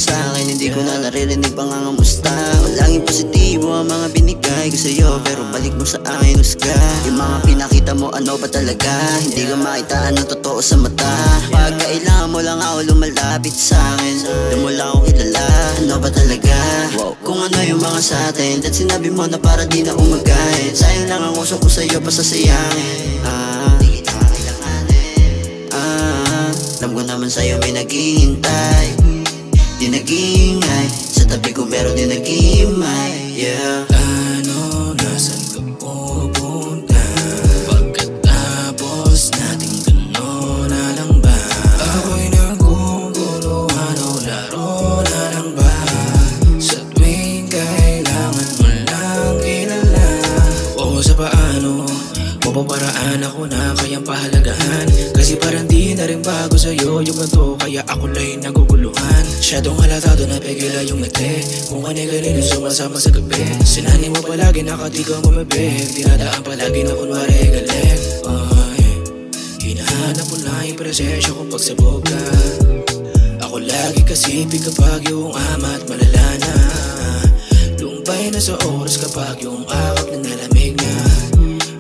sa'kin, hindi ko na naririnig pangangamusta. Palaging positibo ang mga binigay ko sa'yo, pero balik mo sa akin husga. Yung mga pinakita mo ano ba talaga, hindi ka makita ang totoo sa mata. Pag kailangan mo lang ako lumalapit sa'kin, doon mo lang ako kilala, ano ba talaga. Kung ano yung mga sa'tin, at sinabi mo na para di na umagahin. Sayang lang ang uso ko sa'yo, pasasayangin. Di kita kailanganin. Alam ko naman sa'yo may naghihintay, di nag-iingay, sa tabi ko meron di nag-iimay. Yeah. Ano, nasan ka pupunta? Pagkatapos nating gano'n na lang ba? Ako'y nagugulo, ano, laro na lang ba? Sa tuwing kailangan mo lang kilala. Oo, sa paano mapaparaan ako na kayang pahalagahan. Kasi parang di na rin bago sa'yo yung ganito, kaya ako la'y naguguluhan. Masyadong halatado na pegila yung ngiti, kung kanina sumasama sa gabi. Sinani mo palagi nakatigaw mo mabig, dinadaan palagi na kunwari galit. Hinahanap mo lang yung presensya kung pagsabog ka. Ako lagi kasipig kapag yung ama at malala na. Lumbay na sa oras kapag yung akap na nalamig na.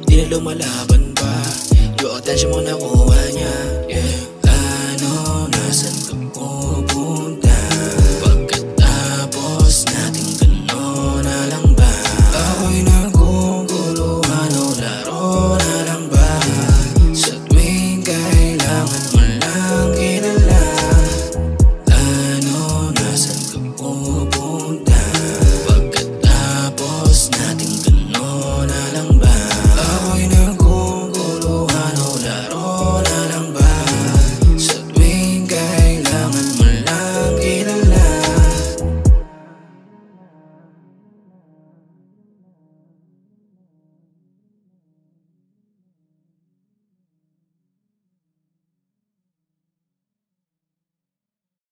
Di na lumalaban pa, yung atensyon mo nakuha niya, yeah.